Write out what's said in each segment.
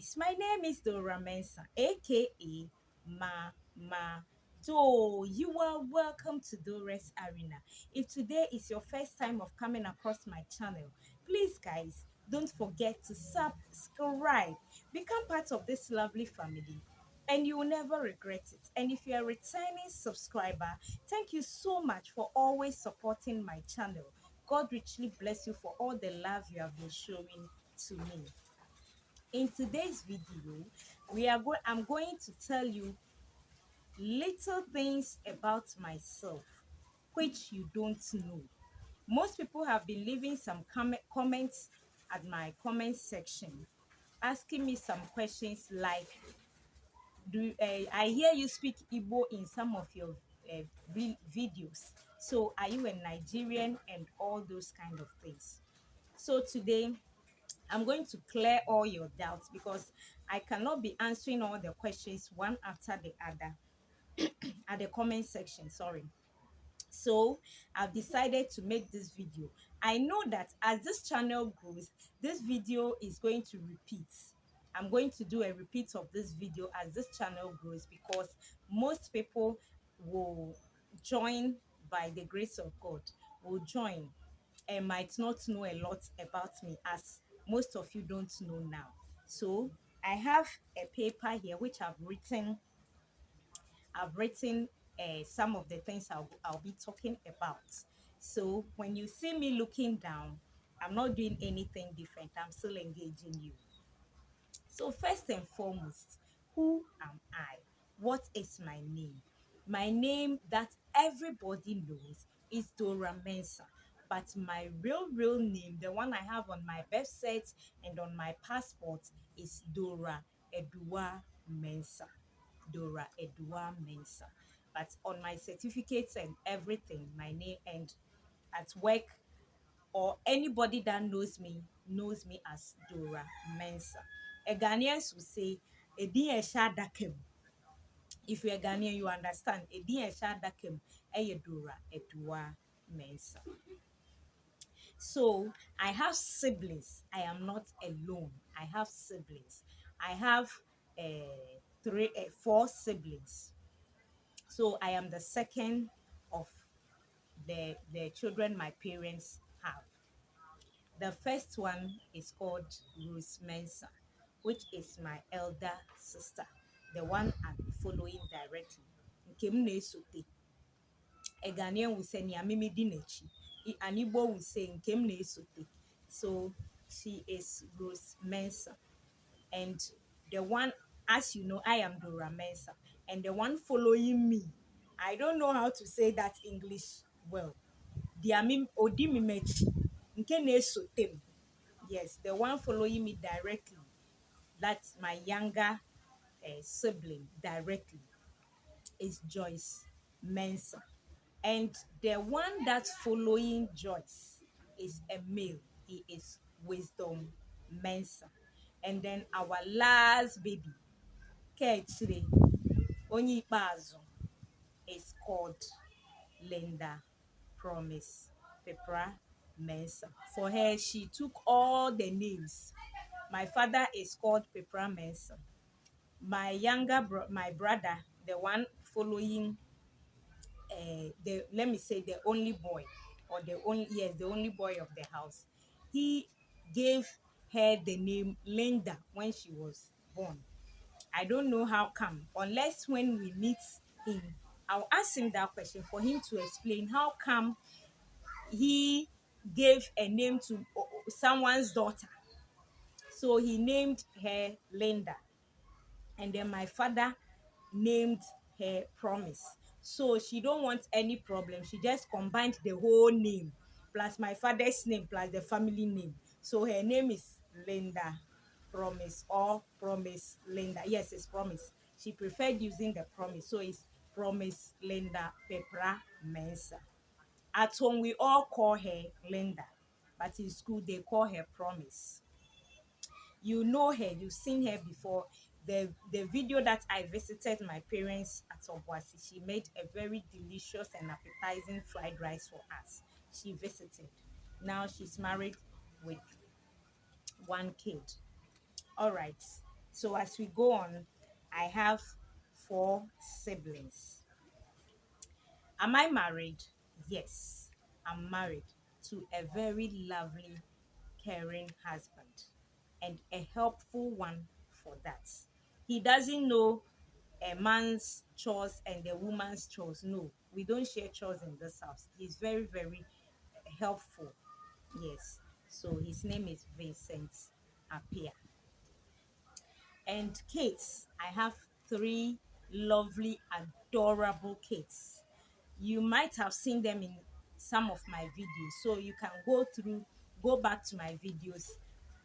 guys, my name is Dora Mensa, aka Ma. So you are welcome to Dora's Arena. If today is your first time of coming across my channel, please guys, don't forget to subscribe. Become part of this lovely family and you will never regret it. And if you're a returning subscriber, thank you so much for always supporting my channel. God richly bless you for all the love you have been showing to me. In today's video, I'm going to tell you little things about myself which you don't know. Most people have been leaving some comments at my comment section asking me some questions like I hear you speak Igbo in some of your uh, videos. So are you a Nigerian and all those kind of things? So today I'm going to clear all your doubts because I cannot be answering all the questions one after the other at the comment section. Sorry. So I've decided to make this video. I know that as this channel grows, this video is going to repeat. I'm going to do a repeat of this video as this channel grows because most people will join by the grace of God, will join and might not know a lot about me as most of you don't know now. So I have a paper here which I've written some of the things I'll be talking about. So when you see me looking down, I'm not doing anything different. I'm still engaging you. So first and foremost, who am I? What is my name? My name that everybody knows is Dora Mensa. But my real name, the one I have on my birth cert and on my passport, is Dora Edua Mensa. Dora Edua Mensa. But on my certificates and everything, my name and at work or anybody that knows me as Dora Mensa. A Ghanaians will say, "Edi esha dakem." If you're a Ghanaian, you understand. Edi esha dakem, eye Dora Edua Mensa. So I have siblings. I am not alone. I have siblings. I have four siblings. So I am the second of the children my parents have. The first one is called Rose Mensa, which is my elder sister, the one I'm following directly. Nkem na esote. A Ghanaian will say Niamimi Dinechi. An Igbo will say Nkem na esote. So she is Rose Mensa. And the one, as you know, I am Dora Mensa. And the one following me, I don't know how to say that English well. Diamim Odimimechi. Nke na esote. Yes, the one following me directly, that's my younger sibling directly, is Joyce Mensa. And the one that's following Joyce is a male. He is Wisdom Mensa. And then our last baby, Kechire Onyipazo, is called Linda Promise Pepra Mensa. For her, she took all the names. My father is called Pepra Mensa. My brother, the one following, the let me say the only boy, or the only boy of the house, he gave her the name Linda when she was born. I don't know how come, unless when we meet him, I'll ask him that question for him to explain how come he gave a name to someone's daughter. So he named her Linda. And then my father named her Promise. So she don't want any problem. She just combined the whole name plus my father's name plus the family name. So her name is Linda Promise or Promise Linda. Yes, it's Promise. She preferred using the Promise. So it's Promise Linda Pepra Mensa. At home, we all call her Linda, but in school, they call her Promise. You know her, you've seen her before. The video that I visited my parents at Obuasi, she made a very delicious and appetizing fried rice for us. She visited. Now she's married with one kid. All right. So as we go on, I have four siblings. Am I married? Yes, I'm married to a very lovely, caring husband and a helpful one for that. He doesn't know a man's chores and a woman's chores. No, we don't share chores in this house. He's very, very helpful. Yes. So his name is Vincent Apia. And kids, I have three lovely, adorable kids. You might have seen them in some of my videos, so you can go back to my videos.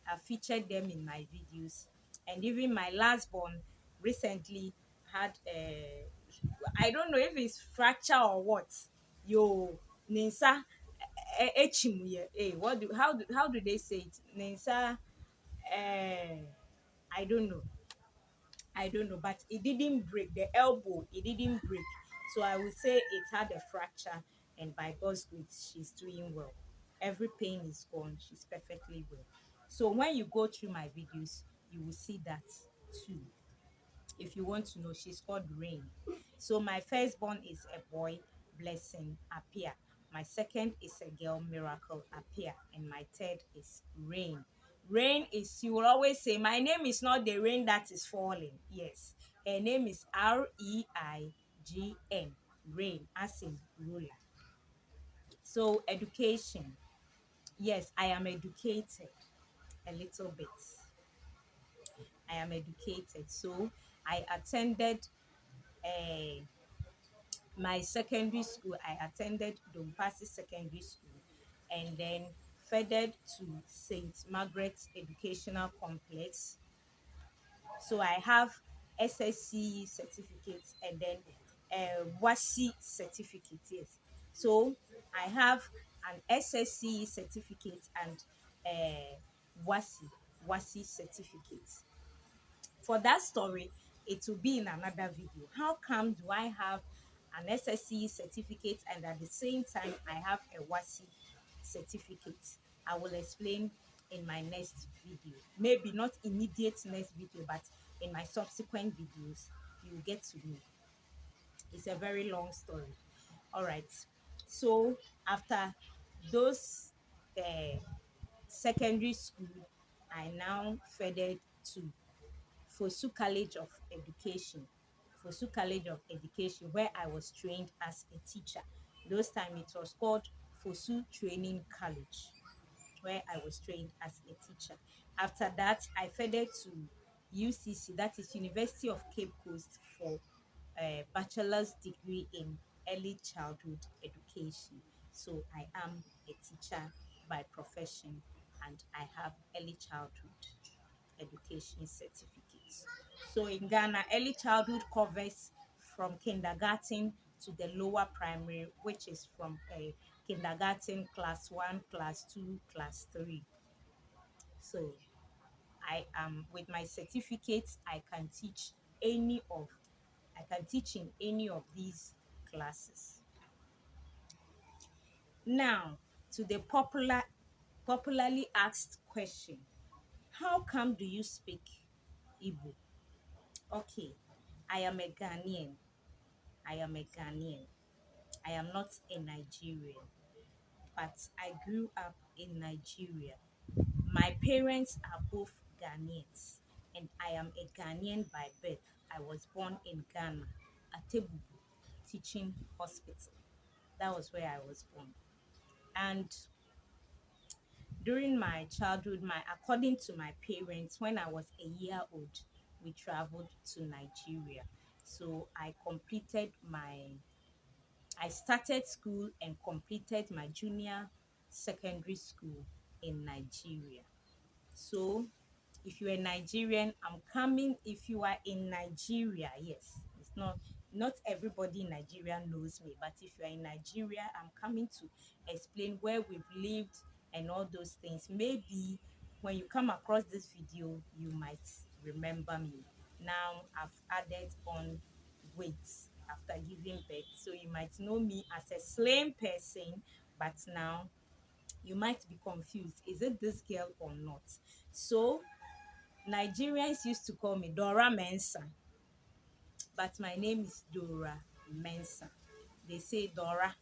I featured them in my videos, and even my last born recently had a, I don't know if it's fracture or what. Yo, Ninsa echimuye. How do they say it? Ninsa I don't know. I don't know, but it didn't break. The elbow, it didn't break. So I would say it had a fracture, and by God's grace, she's doing well. Every pain is gone. She's perfectly well. So when you go through my videos, you will see that too. If you want to know, she's called Rain. So my firstborn is a boy, Blessing Appear. My second is a girl, Miracle Appear. And my third is Rain. Rain is, you will always say, my name is not the rain that is falling. Yes. Her name is Reign. Rain, as in ruler. So education. Yes, I am educated a little bit. I am educated. So I attended a my secondary school. I attended Dompasi Secondary School and then furthered to St. Margaret's Educational Complex. So I have SSC certificates and then WASI certificate. Yes. So I have an SSC certificate and WASI certificate. For that story, it will be in another video. How come do I have an SSC certificate and at the same time I have a WASI certificate? I will explain in my next video. Maybe not immediate next video, but in my subsequent videos, you will get to know. It's a very long story. All right. So after those uh, secondary school, I now furthered to Fosu College of Education. Fosu College of Education, where I was trained as a teacher. Those time it was called Fosu Training College, where I was trained as a teacher. After that, I furthered to UCC, that is University of Cape Coast, for a bachelor's degree in early childhood education. So I am a teacher by profession and I have early childhood education certificates. So in Ghana, early childhood covers from kindergarten to the lower primary, which is from kindergarten class 1, class 2, class 3. So I am with my certificates, I can teach in any of these classes. Now to the popularly asked question: how come do you speak Igbo? Okay, I am a Ghanaian. I am a Ghanaian. I am not a Nigerian, but I grew up in Nigeria. My parents are both Ghanaians, and I am a Ghanaian by birth. I was born in Ghana, at Tebubu Teaching Hospital. That was where I was born. And during my childhood, according to my parents, when I was a year old, we traveled to Nigeria. So I started school and completed my junior secondary school in Nigeria. So if you're a Nigerian, I'm coming. If you are in Nigeria, yes, it's not everybody in Nigeria knows me, but if you're in Nigeria, I'm coming to explain where we've lived and all those things. Maybe when you come across this video, you might remember me. Now I've added on weight after giving birth, so you might know me as a slim person, but now you might be confused, is it this girl or not? So Nigerians used to call me Dora Mensa, but my name is Dora Mensa. They say Dora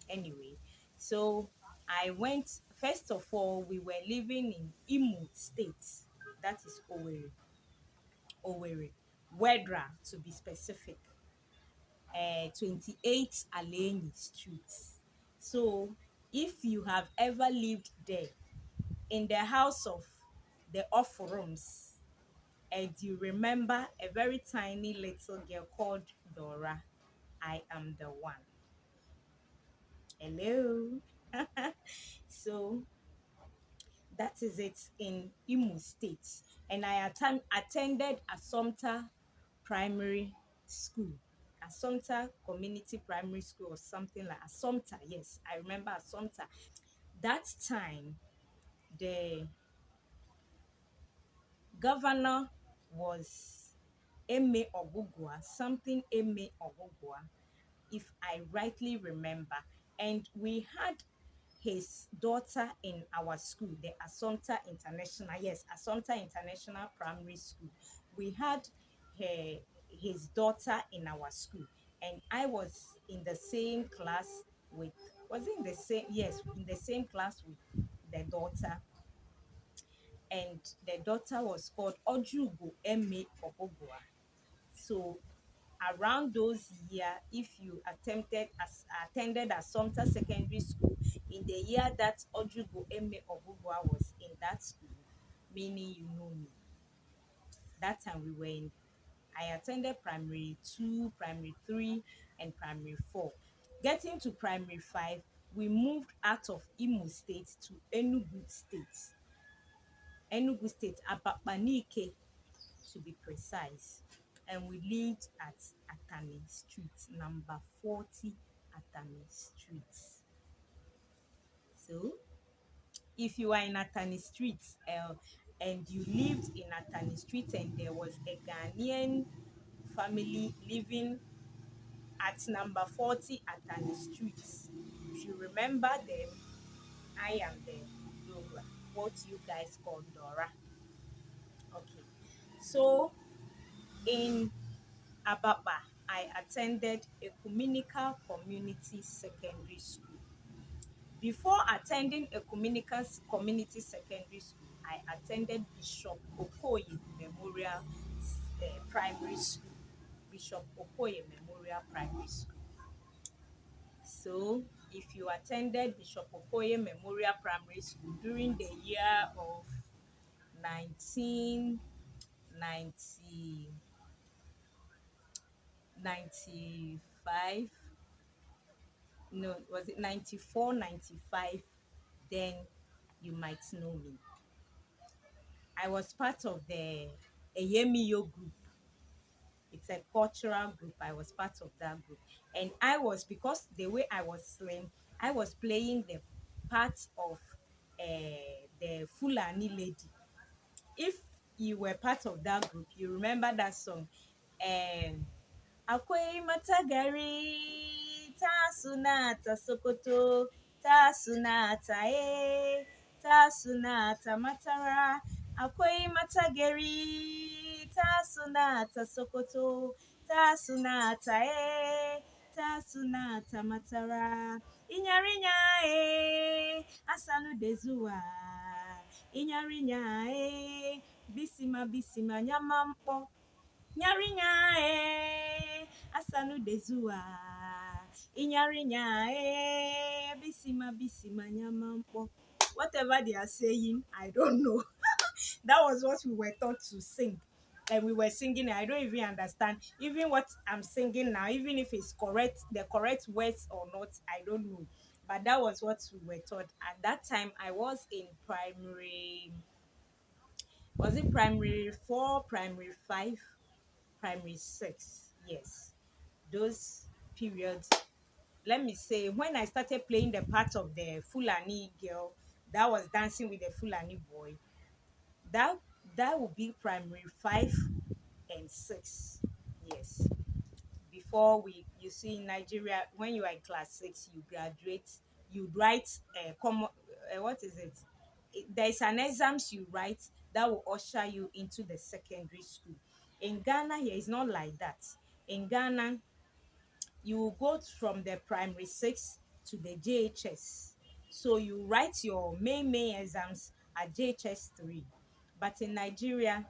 anyway. So I went, first of all, we were living in Imo State, that is Owerri, Wedra to be specific, 28 Aleni Street. So if you have ever lived there, in the house of the off rooms, and you remember a very tiny little girl called Dora, I am the one. Hello. So that is it in Imo State. And I attended Assumpta Primary School. Assumpta Community Primary School or something like Assumpta. Yes, I remember Assumpta. That time, the governor was Eme Ogugua, something Eme Ogugua, if I rightly remember. And we had his daughter in our school, the Assumpta International, yes, Assumpta International Primary School. We had her, his daughter in our school, and I was in the same class with, was it in the same, yes, in the same class with the daughter, and the daughter was called Ojugo Eme Obogua. So around those years, if you attended Assumpta Secondary School in the year that Ojugo Eme Obugwa was in that school, meaning you know me. That time we were in, I attended primary 2, primary 3, and primary 4. Getting to primary 5, we moved out of Imo State to Enugu State. Enugu State, Abapanike to be precise. And we lived at Atani Street, number 40 Atani Street. So, if you are in Atani Street and you lived in Atani Street and there was a Ghanaian family living at number 40 Atani Street, if you remember them, I am the Dora, what you guys call Dora. Okay, so in Ababa, I attended Ecumenical Community Secondary School. Before attending Ecumenical Community Secondary School, I attended Bishop Okoye Memorial Primary School. Bishop Okoye Memorial Primary School. So, if you attended Bishop Okoye Memorial Primary School during the year of 1990, 95, no, was it 94, 95? Then you might know me. I was part of the Eyemiyo group. It's a cultural group. I was part of that group. And I was, because the way I was slim, I was playing the part of the Fulani lady. If you were part of that group, you remember that song. Um, Akwai matagari ta sunata Sokoto, ta sunata ta sunata Matara. Akwai matagari ta sunata Sokoto, ta sunata ta sunata Matara. Inyarinya asanu dezuwa. Inyarinya bisima bisima nyamampo. Nyarinya asanu dezua inyarinya bisima bisima nyamampo. Whatever they are saying, I don't know. That was what we were taught to sing, and we were singing it. I don't even understand even what I'm singing now, even if it's correct, the correct words or not, I don't know. But that was what we were taught. At that time I was in primary, was it primary 4, primary 5, primary 6? Yes, those periods. Let me say, when I started playing the part of the Fulani girl that was dancing with the Fulani boy, that that would be primary 5 and 6. Yes, before we, you see, in Nigeria, when you are in class 6, you graduate, you write common, what is it? There is an exams you write that will usher you into the secondary school. In Ghana here, it's not like that. In Ghana, you will go from the primary 6 to the JHS. So you write your main exams at JHS 3. But in Nigeria,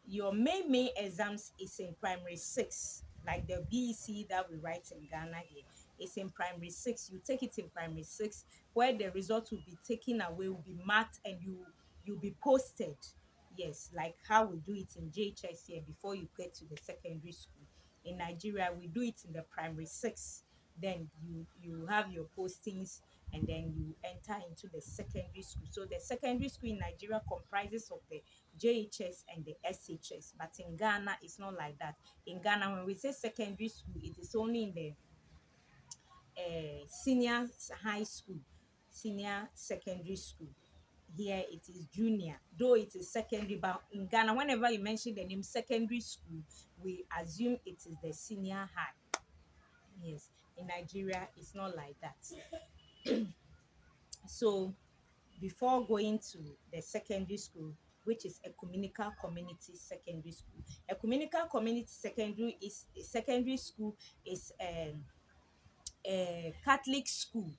your main exams is in primary 6, like the BEC that we write in Ghana here. It's in primary 6. You take it in primary 6, where the result will be taken away, will be marked, and you'll be posted. Yes, like how we do it in JHS here before you get to the secondary school. In Nigeria, we do it in the primary 6. Then you have your postings, and then you enter into the secondary school. So the secondary school in Nigeria comprises of the JHS and the SHS, but in Ghana it's not like that. In Ghana, when we say secondary school, it is only in the senior high school, senior secondary school. Here it is junior, though it is secondary, but in Ghana, whenever you mention the name secondary school, we assume it is the senior high. Yes, in Nigeria, it's not like that. So before going to the secondary school, which is ecumenical community secondary school. Ecumenical community secondary school is a Catholic school.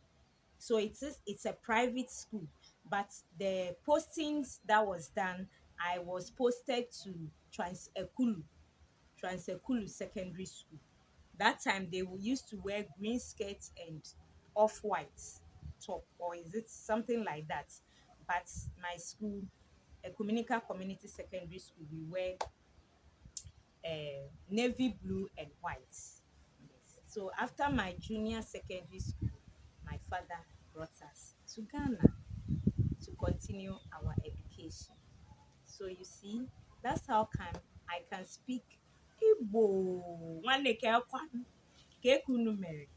So it's a private school. But the postings that was done, I was posted to Trans-Ekulu Secondary School. That time they used to wear green skirts and off-white top, or is it something like that? But my school, Ecumenical Community Secondary School, we wear navy blue and white. Yes. So after my junior secondary school, my father brought us to Ghana to continue our education. So you see, that's how come I can speak Igbo. Nwanne ka ekwan, ka ekunu mere.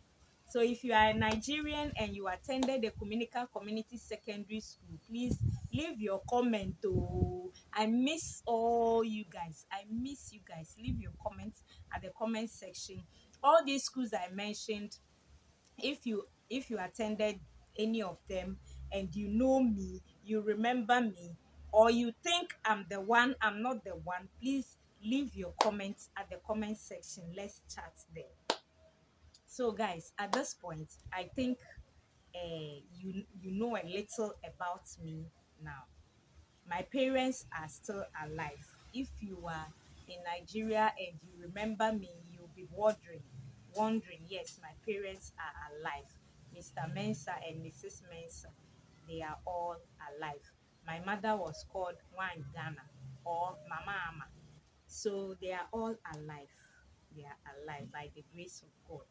So if you are a Nigerian and you attended the Ecumenical Community Secondary School, please leave your comment. Oh, I miss all you guys. I miss you guys. Leave your comments at the comment section. All these schools I mentioned, if you attended any of them and you know me, you remember me, or you think I'm the one, I'm not the one, please leave your comments at the comment section. Let's chat there. So guys, at this point, I think you know a little about me now. My parents are still alive. If you are in Nigeria and you remember me, you'll be wondering, yes, my parents are alive. Mr. Mensah and Mrs. Mensah, they are all alive. My mother was called Wan Ghana, or Mama Ama. So they are all alive. They are alive by the grace of God.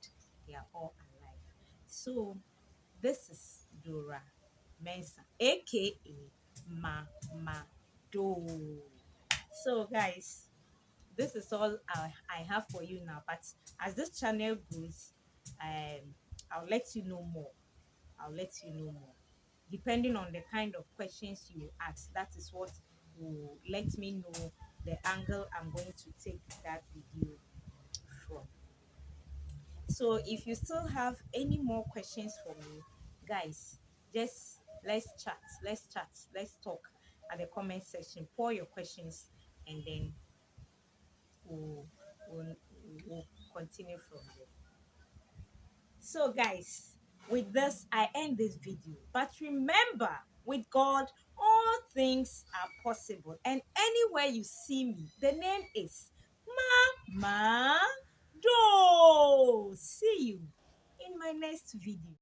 They are all alive. So this is Dora Mensah, aka Mama Do. So guys, this is all I have for you now. But as this channel grows, I'll let you know more. I'll let you know more. Depending on the kind of questions you ask, that is what will let me know the angle I'm going to take that video from. So if you still have any more questions for me, guys, just let's talk at the comment section. Pour your questions, and then we'll, we'll, we'll continue from there. So guys, with this I end this video, but remember, with God all things are possible, and anywhere you see me, the name is Mama Do. See you in my next video.